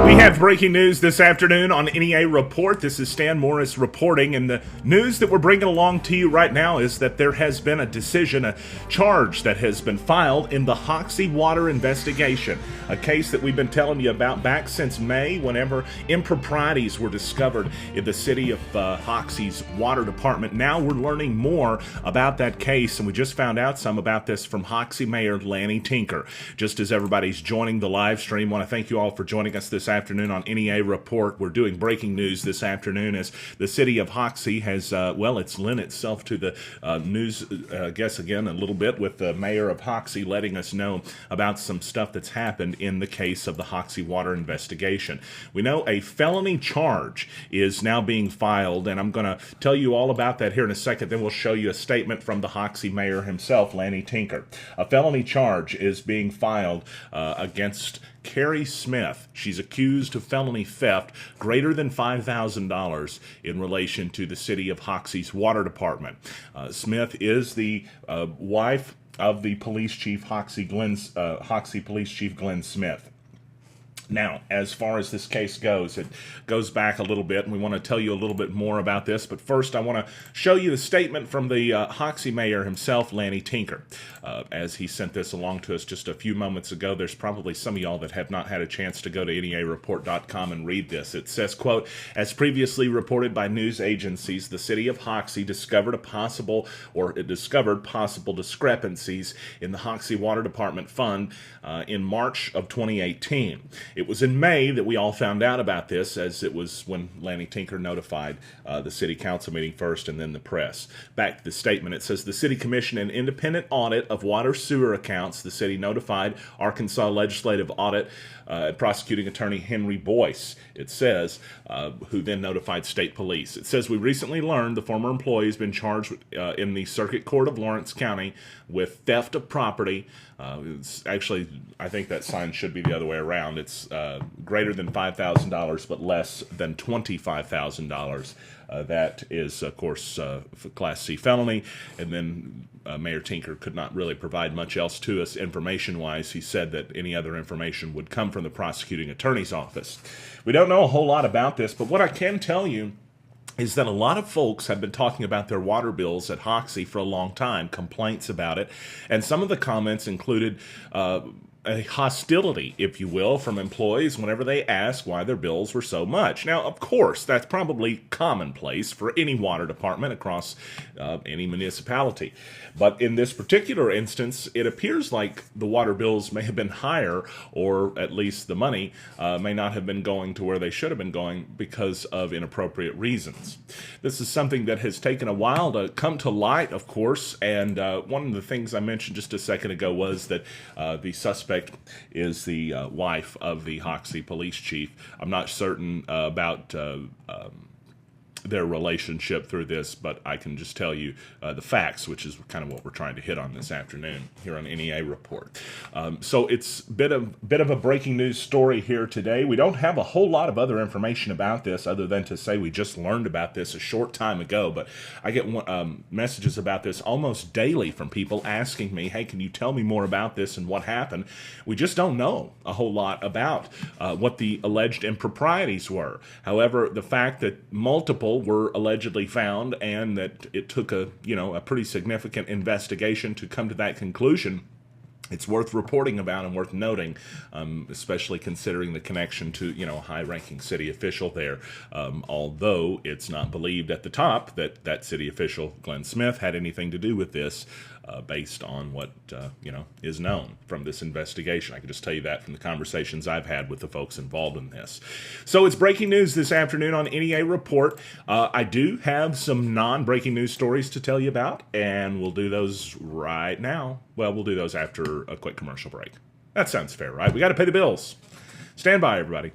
We have breaking news this afternoon on NEA Report. This is Stan Morris reporting, and the news that we're bringing along to you right now is that there has been a decision, a charge that has been filed in the Hoxie Water investigation, a case that we've been telling you about back since May, whenever improprieties were discovered in the city of Hoxie's water department. Now we're learning more about that case, and we just found out some about this from Hoxie Mayor Lanny Tinker. Just as everybody's joining the live stream, I want to thank you all for joining us this afternoon on NEA Report. We're doing breaking news this afternoon as the city of Hoxie has, it's lent itself to the news, I guess, again, a little bit with the mayor of Hoxie letting us know about some stuff that's happened in the case of the Hoxie Water investigation. We know a felony charge is now being filed, and I'm going to tell you all about that here in a second. Then we'll show you a statement from the Hoxie mayor himself, Lanny Tinker. A felony charge is being filed against Carrie Smith. She's accused of felony theft greater than $5,000 in relation to the city of Hoxie's water department. Smith is the wife of the police chief, Hoxie Police Chief Glenn Smith. Now, as far as this case goes, it goes back a little bit, and we want to tell you a little bit more about this. But first, I want to show you the statement from the Hoxie mayor himself, Lanny Tinker. As he sent this along to us just a few moments ago, there's probably some of y'all that have not had a chance to go to NEAReport.com and read this. It says, quote, "As previously reported by news agencies, the city of Hoxie discovered possible discrepancies in the Hoxie Water Department fund in March of 2018. It was in May that we all found out about this, as it was when Lanny Tinker notified the city council meeting first and then the press. Back to the statement, it says, the city commissioned an independent audit of water sewer accounts. The city notified Arkansas Legislative Audit prosecuting attorney Henry Boyce, it says, who then notified state police. It says, we recently learned the former employee has been charged in the Circuit Court of Lawrence County with theft of property. It's actually, I think that sign should be the other way around. It's greater than $5,000 but less than $25,000. That is, of course, Class C felony. And then Mayor Tinker could not really provide much else to us information-wise. He said that any other information would come from the prosecuting attorney's office. We don't know a whole lot about this, but what I can tell you is that a lot of folks have been talking about their water bills at Hoxie for a long time, complaints about it, and some of the comments included a hostility, if you will, from employees whenever they ask why their bills were so much. Now, of course, that's probably commonplace for any water department across any municipality. But in this particular instance, it appears like the water bills may have been higher, or at least the money may not have been going to where they should have been going because of inappropriate reasons. This is something that has taken a while to come to light, of course, and one of the things I mentioned just a second ago was that the suspect is the wife of the Hoxie police chief. I'm not certain about their relationship through this, but I can just tell you the facts, which is kind of what we're trying to hit on this afternoon here on NEA Report. So it's a bit of a breaking news story here today. We don't have a whole lot of other information about this other than to say we just learned about this a short time ago, but I get messages about this almost daily from people asking me, hey, can you tell me more about this and what happened? We just don't know a whole lot about what the alleged improprieties were. However, the fact that multiple were allegedly found and that it took a pretty significant investigation to come to that conclusion, it's worth reporting about and worth noting, especially considering the connection to, a high-ranking city official there. Although it's not believed at the top that that city official, Glenn Smith, had anything to do with this, based on what, is known from this investigation. I can just tell you that from the conversations I've had with the folks involved in this. So it's breaking news this afternoon on NEA Report. I do have some non-breaking news stories to tell you about, and we'll do those right now. Well, we'll do those after a quick commercial break. That sounds fair, right? We got to pay the bills. Stand by, everybody.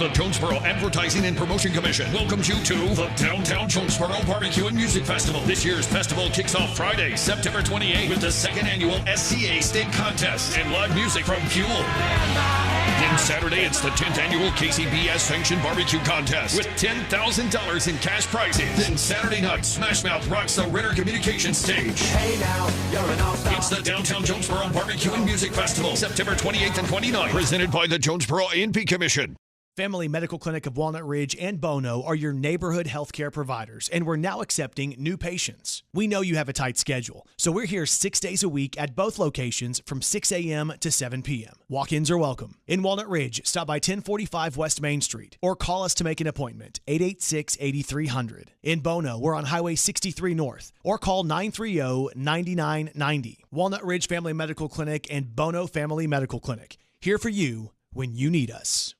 The Jonesboro Advertising and Promotion Commission welcomes you to the Downtown Jonesboro Barbecue and Music Festival. This year's festival kicks off Friday, September 28th with the second annual SCA Steak Contest and live music from Fuel. Then Saturday, it's the 10th annual KCBS Sanctioned Barbecue Contest with $10,000 in cash prizes. Then Saturday night, Smash Mouth rocks the Ritter Communications stage. Hey now, you're an all-star. It's the Downtown Jonesboro Barbecue and Music Festival, September 28th and 29th, presented by the Jonesboro A&P Commission. Family Medical Clinic of Walnut Ridge and Bono are your neighborhood healthcare providers, and we're now accepting new patients. We know you have a tight schedule, so we're here 6 days a week at both locations from 6 a.m. to 7 p.m. Walk-ins are welcome. In Walnut Ridge, stop by 1045 West Main Street or call us to make an appointment, 886-8300. In Bono, we're on Highway 63 North or call 930-9990. Walnut Ridge Family Medical Clinic and Bono Family Medical Clinic, here for you when you need us.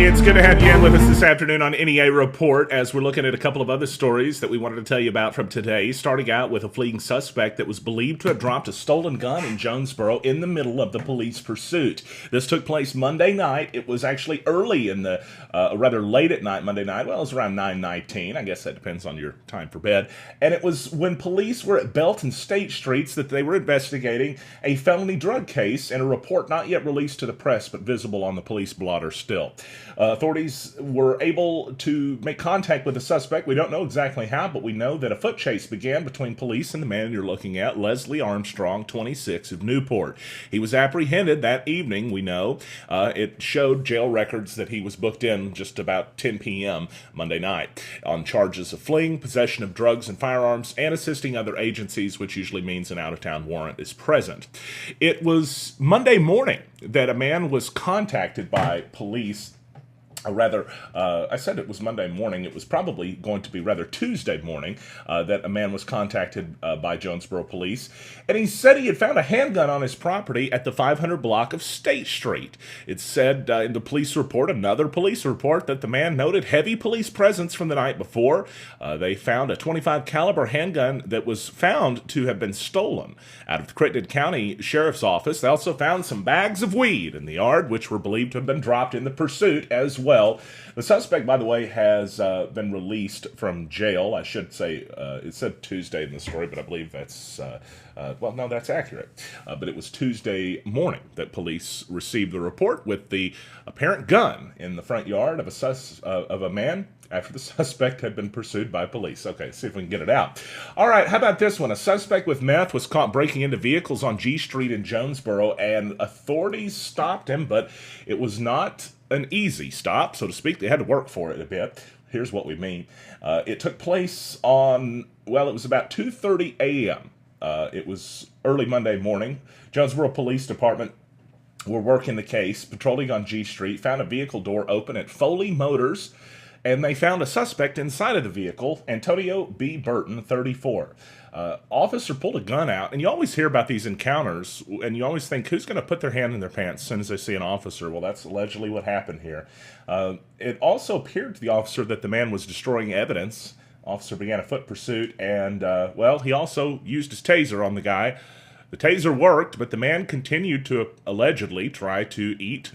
It's good to have you in with us this afternoon on NEA Report as we're looking at a couple of other stories that we wanted to tell you about from today, starting out with a fleeing suspect that was believed to have dropped a stolen gun in Jonesboro in the middle of the police pursuit. This took place Monday night. It was actually early in the, rather late at night, Monday night. Well, it was around 9:19. I guess that depends on your time for bed. And it was when police were at Belt and State Streets that they were investigating a felony drug case in a report not yet released to the press but visible on the police blotter still. Authorities were able to make contact with the suspect. We don't know exactly how, but we know that a foot chase began between police and the man you're looking at, Leslie Armstrong, 26, of Newport. He was apprehended that evening, we know. It showed jail records that he was booked in just about 10 p.m. Monday night on charges of fleeing, possession of drugs and firearms, and assisting other agencies, which usually means an out-of-town warrant is present. It was Monday morning that a man was contacted by police. I said it was Monday morning. It was probably going to be rather Tuesday morning that a man was contacted by Jonesboro police. And he said he had found a handgun on his property at the 500 block of State Street. It said in the police report, another police report, that the man noted heavy police presence from the night before. They found a .25 caliber handgun that was found to have been stolen out of the Crittenden County Sheriff's Office. They also found some bags of weed in the yard, which were believed to have been dropped in the pursuit as well. The suspect, by the way, has been released from jail. I should say, it said Tuesday in the story, but I believe that's, well, no, that's accurate. But it was Tuesday morning that police received the report with the apparent gun in the front yard of a man after the suspect had been pursued by police. Okay, see if we can get it out. All right, how about this one? A suspect with meth was caught breaking into vehicles on G Street in Jonesboro, and authorities stopped him, but it was not an easy stop, so to speak. They had to work for it a bit. Here's what we mean. It took place on, well, it was about 2:30 a.m. It was early Monday morning. Jonesboro Police Department were working the case, patrolling on G Street, found a vehicle door open at Foley Motors, and they found a suspect inside of the vehicle, Antonio B. Burton, 34. Officer pulled a gun out, and you always hear about these encounters, and you always think, who's going to put their hand in their pants as soon as they see an officer? Well, that's allegedly what happened here. It also appeared to the officer that the man was destroying evidence. Officer began a foot pursuit, and, well, he also used his taser on the guy. The taser worked, but the man continued to allegedly try to eat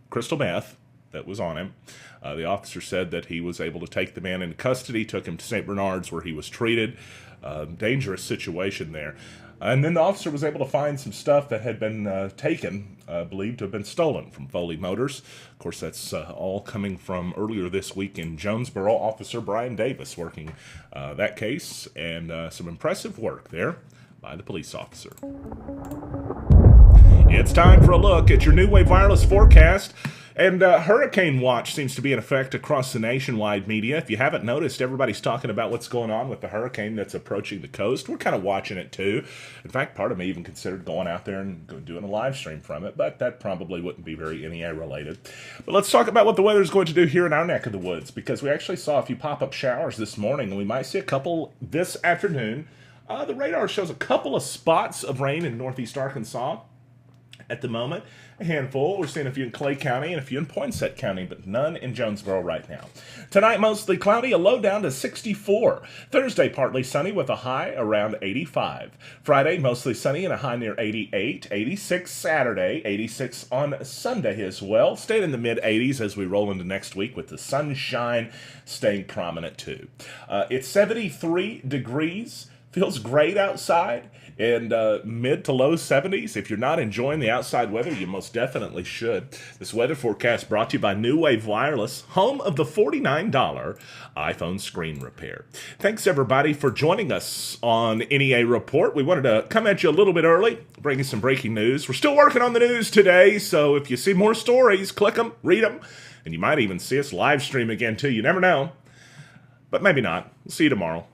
crystal meth that was on him. The officer said that he was able to take the man into custody, took him to St. Bernard's where he was treated. Dangerous situation there. And then the officer was able to find some stuff that had been taken, believed to have been stolen from Foley Motors. Of course, that's all coming from earlier this week in Jonesboro. Officer Brian Davis working that case, and some impressive work there by the police officer. It's time for a look at your New Wave Wireless forecast. And hurricane watch seems to be in effect across the nationwide media. If you haven't noticed, everybody's talking about what's going on with the hurricane that's approaching the coast. We're kind of watching it too. In fact, part of me even considered going out there and doing a live stream from it, but that probably wouldn't be very NEA related. But let's talk about what the weather's going to do here in our neck of the woods, because we actually saw a few pop-up showers this morning, and we might see a couple this afternoon. The radar shows a couple of spots of rain in northeast Arkansas. At the moment, a handful. We're seeing a few in Clay County and a few in Poinsett County, but none in Jonesboro right now. Tonight, mostly cloudy, a low down to 64. Thursday, partly sunny with a high around 85. Friday, mostly sunny and a high near 88. 86 Saturday, 86 on Sunday as well. Staying in the mid-80s as we roll into next week with the sunshine staying prominent too. It's 73 degrees. Feels great outside. And mid to low 70s. If you're not enjoying the outside weather, you most definitely should. This weather forecast brought to you by New Wave Wireless, home of the $49 iPhone screen repair. Thanks, everybody, for joining us on NEA Report. We wanted to come at you a little bit early, bring you some breaking news. We're still working on the news today, so if you see more stories, click them, read them, and you might even see us live stream again, too. You never know, but maybe not. We'll see you tomorrow.